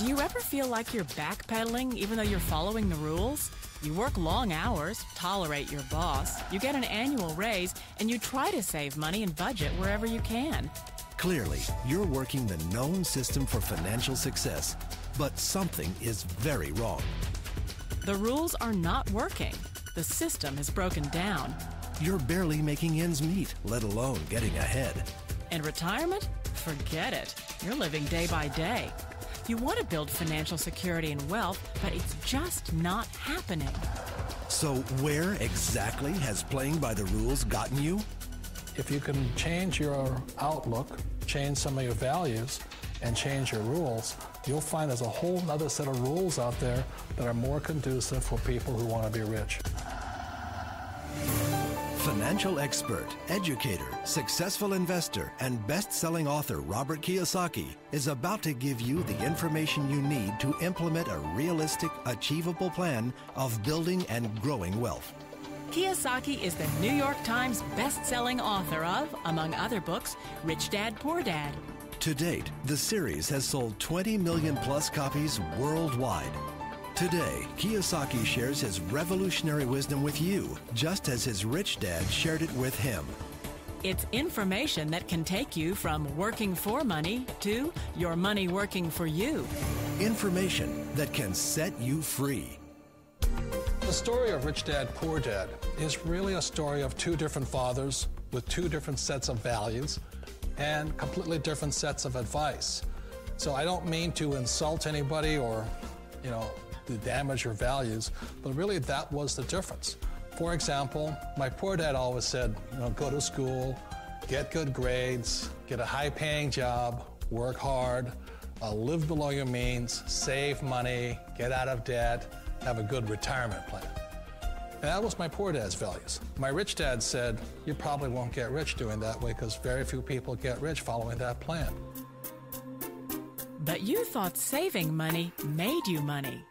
Do you ever feel like you're backpedaling even though you're following the rules? You work long hours, tolerate your boss, you get an annual raise, and you try to save money and budget wherever you can. Clearly, you're working the known system for financial success, but something is very wrong. The rules are not working. The system is broken down. You're barely making ends meet, let alone getting ahead. And retirement? Forget it. You're living day by day. You want to build financial security and wealth, but it's just not happening. So where exactly has playing by the rules gotten you? If you can change your outlook, change some of your values, and change your rules, you'll find there's a whole other set of rules out there that are more conducive for people who want to be rich. Financial expert, educator, successful investor, and best-selling author Robert Kiyosaki is about to give you the information you need to implement a realistic, achievable plan of building and growing wealth. Kiyosaki is the New York Times best-selling author of, among other books, Rich Dad, Poor Dad. To date, the series has sold 20 million plus copies worldwide. Today, Kiyosaki shares his revolutionary wisdom with you, just as his rich dad shared it with him. It's information that can take you from working for money to your money working for you. Information that can set you free. The story of Rich Dad, Poor Dad is really a story of two different fathers with two different sets of values and completely different sets of advice. So I don't mean to insult anybody or, to damage your values, but really that was the difference. For example, my poor dad always said, go to school, get good grades, get a high-paying job, work hard, live below your means, save money, get out of debt, have a good retirement plan. And that was my poor dad's values. My rich dad said, you probably won't get rich doing that way because very few people get rich following that plan. But you thought saving money made you money.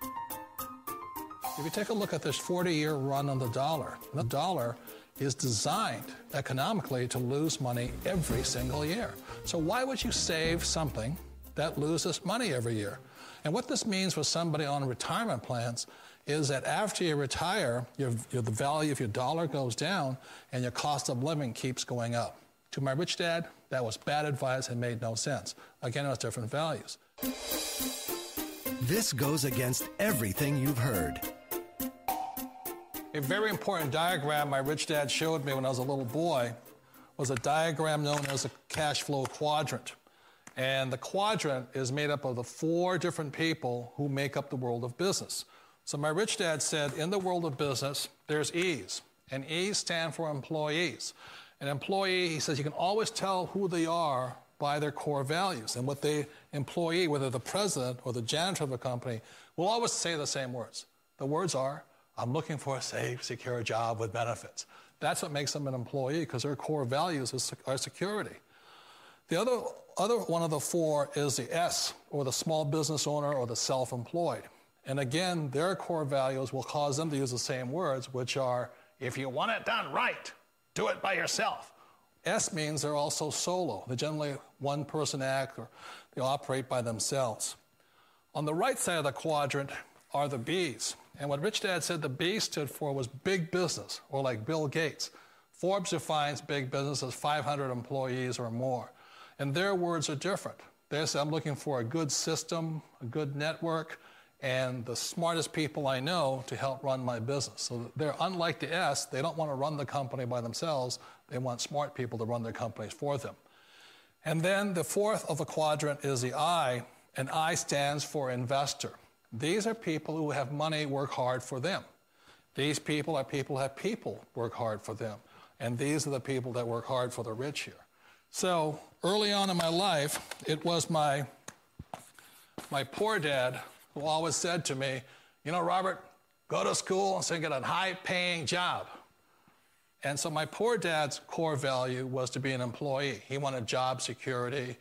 If you take a look at this 40-year run on the dollar is designed economically to lose money every single year. So why would you save something that loses money every year? And what this means for somebody on retirement plans is that after you retire, the value of your dollar goes down and your cost of living keeps going up. To my rich dad, that was bad advice and made no sense. Again, it was different values. This goes against everything you've heard. A very important diagram my rich dad showed me when I was a little boy was a diagram known as a cash flow quadrant. And the quadrant is made up of the four different people who make up the world of business. So my rich dad said, in the world of business, there's E's, and E's stand for employees. An employee, he says, you can always tell who they are by their core values. And what the employee, whether the president or the janitor of a company, will always say the same words. The words are, I'm looking for a safe, secure job with benefits. That's what makes them an employee, because their core values are security. The other one of the four is the S, or the small business owner or the self-employed. And again, their core values will cause them to use the same words, which are, if you want it done right, do it by yourself. S means they're also solo. They're generally one-person act, or they operate by themselves. On the right side of the quadrant are the B's. And what Rich Dad said the B stood for was big business, or like Bill Gates. Forbes defines big business as 500 employees or more. And their words are different. They say, I'm looking for a good system, a good network, and the smartest people I know to help run my business. So they're unlike the S. They don't want to run the company by themselves. They want smart people to run their companies for them. And then the fourth of the quadrant is the I, and I stands for investor. These are people who have money work hard for them. These people are people who have people work hard for them. And these are the people that work hard for the rich here. So early on in my life, it was my poor dad who always said to me, Robert, go to school and so get a high-paying job. And so my poor dad's core value was to be an employee. He wanted job security,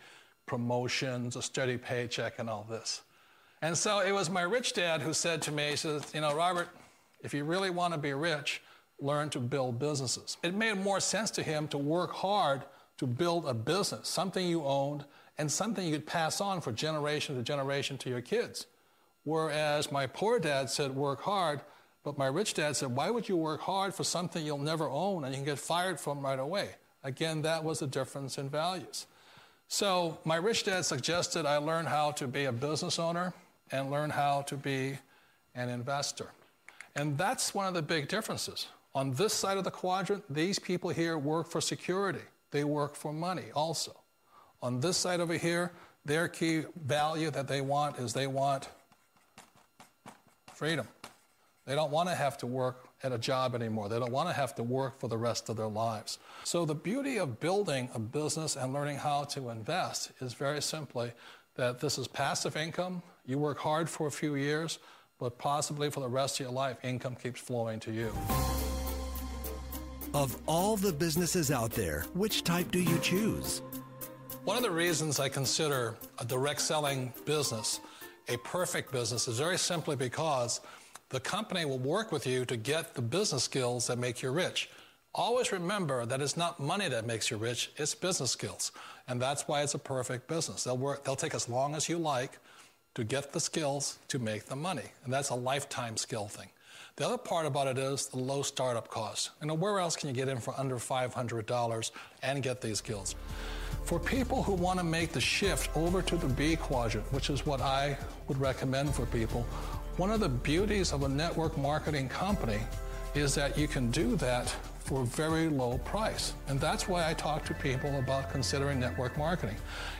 promotions, a steady paycheck, and all this. And so it was my rich dad who said to me, he says, Robert, if you really want to be rich, learn to build businesses. It made more sense to him to work hard to build a business, something you owned, and something you could pass on for generation to generation to your kids. Whereas my poor dad said, work hard, but my rich dad said, why would you work hard for something you'll never own and you can get fired from right away? Again, that was the difference in values. So my rich dad suggested I learn how to be a business owner and learn how to be an investor. And that's one of the big differences. On this side of the quadrant, these people here work for security. They work for money also. On this side over here, their key value that they want is they want freedom. They don't want to have to work at a job anymore. They don't want to have to work for the rest of their lives. So the beauty of building a business and learning how to invest is very simply that this is passive income. You work hard for a few years, but possibly for the rest of your life, income keeps flowing to you. Of all the businesses out there, which type do you choose? One of the reasons I consider a direct selling business a perfect business is very simply because the company will work with you to get the business skills that make you rich. Always remember that it's not money that makes you rich, it's business skills. And that's why it's a perfect business. They'll take as long as you like to get the skills to make the money. And that's a lifetime skill thing. The other part about it is the low startup cost. You know, where else can you get in for under $500 and get these skills? For people who want to make the shift over to the B quadrant, which is what I would recommend for people, one of the beauties of a network marketing company is that you can do that for a very low price. And that's why I talk to people about considering network marketing.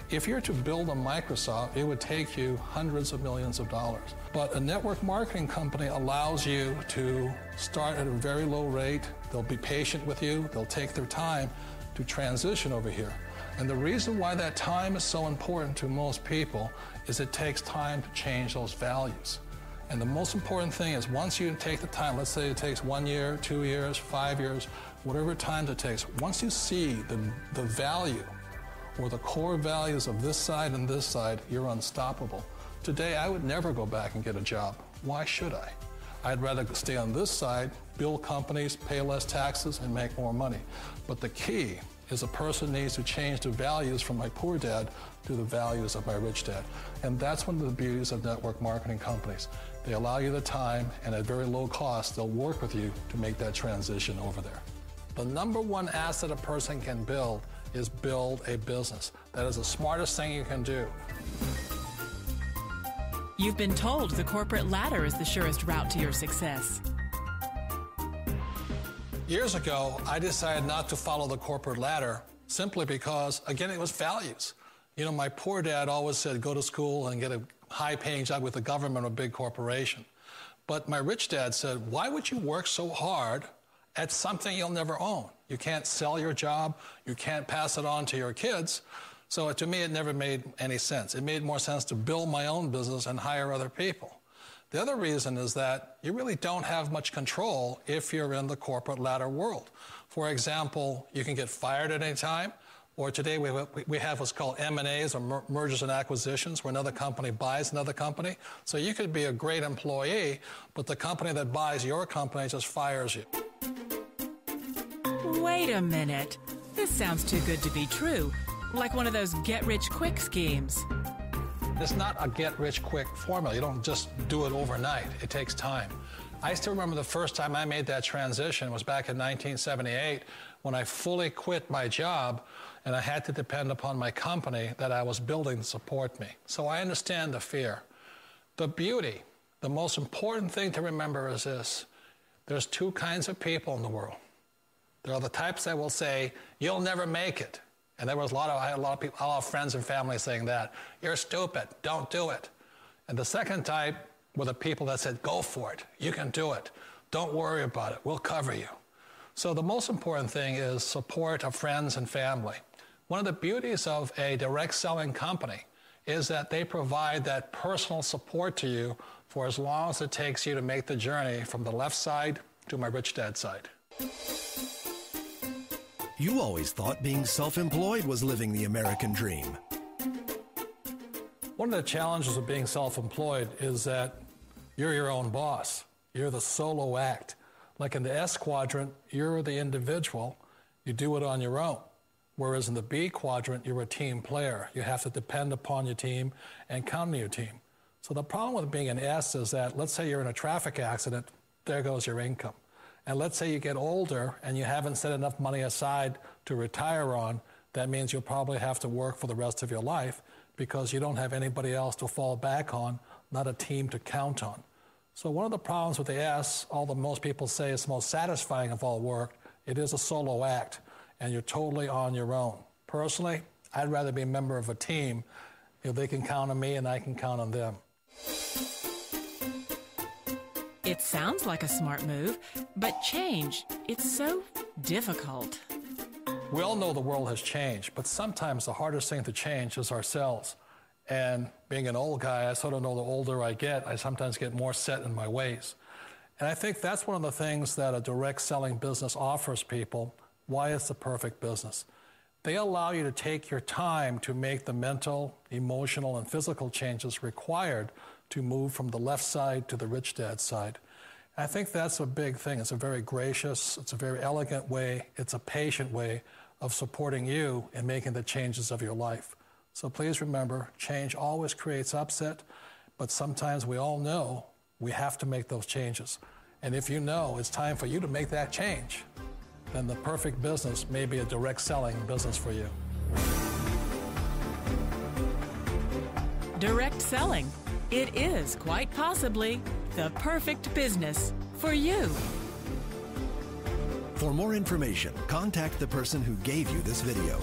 If you're to build a Microsoft, it would take you hundreds of millions of dollars. But a network marketing company allows you to start at a very low rate. They'll be patient with you. They'll take their time to transition over here. And the reason why that time is so important to most people is it takes time to change those values. And the most important thing is once you take the time, let's say it takes 1 year, 2 years, 5 years, whatever time it takes, once you see the value or the core values of this side and this side, you're unstoppable. Today, I would never go back and get a job. Why should I? I'd rather stay on this side, build companies, pay less taxes, and make more money. But the key is a person needs to change the values from my poor dad to the values of my rich dad. And that's one of the beauties of network marketing companies. They allow you the time, and at very low cost, they'll work with you to make that transition over there. The number one asset a person can build is build a business. That is the smartest thing you can do. You've been told the corporate ladder is the surest route to your success. Years ago, I decided not to follow the corporate ladder simply because, again, it was values. You know, my poor dad always said, go to school and get a high-paying job with the government or a big corporation. But my rich dad said, why would you work so hard at something you'll never own? You can't sell your job. You can't pass it on to your kids. So to me, it never made any sense. It made more sense to build my own business and hire other people. The other reason is that you really don't have much control if you're in the corporate ladder world. For example, you can get fired at any time, or today we have what's called M&As, or mergers and acquisitions, where another company buys another company. So you could be a great employee, but the company that buys your company just fires you. Wait a minute. This sounds too good to be true. Like one of those get-rich-quick schemes. It's not a get-rich-quick formula. You don't just do it overnight. It takes time. I still remember the first time I made that transition was back in 1978 when I fully quit my job and I had to depend upon my company that I was building to support me. So I understand the fear. The beauty, the most important thing to remember is this. There's two kinds of people in the world. There are the types that will say, you'll never make it. And I had a lot of people, a lot of friends and family saying that. You're stupid, don't do it. And the second type were the people that said, go for it, you can do it. Don't worry about it, we'll cover you. So the most important thing is support of friends and family. One of the beauties of a direct selling company is that they provide that personal support to you for as long as it takes you to make the journey from the left side to my rich dad side. You always thought being self-employed was living the American dream. One of the challenges of being self-employed is that you're your own boss. You're the solo act. Like in the S quadrant, you're the individual. You do it on your own. Whereas in the B quadrant, you're a team player. You have to depend upon your team and count on your team. So the problem with being an S is that, let's say you're in a traffic accident, there goes your income. And let's say you get older and you haven't set enough money aside to retire on, that means you'll probably have to work for the rest of your life because you don't have anybody else to fall back on, not a team to count on. So one of the problems with the S, although most people say it's the most satisfying of all work, it is a solo act, and you're totally on your own. Personally, I'd rather be a member of a team if they can count on me and I can count on them. It sounds like a smart move, but change, it's so difficult. We all know the world has changed, but sometimes the hardest thing to change is ourselves. And being an old guy, I sort of know the older I get, I sometimes get more set in my ways. And I think that's one of the things that a direct selling business offers people, why it's the perfect business. They allow you to take your time to make the mental, emotional, and physical changes required to move from the left side to the rich dad side. And I think that's a big thing. It's a very gracious, it's a very elegant way, it's a patient way of supporting you in making the changes of your life. So please remember, change always creates upset, but sometimes we all know we have to make those changes. And if you know it's time for you to make that change, then the perfect business may be a direct selling business for you. Direct selling. It is quite possibly the perfect business for you. For more information, contact the person who gave you this video.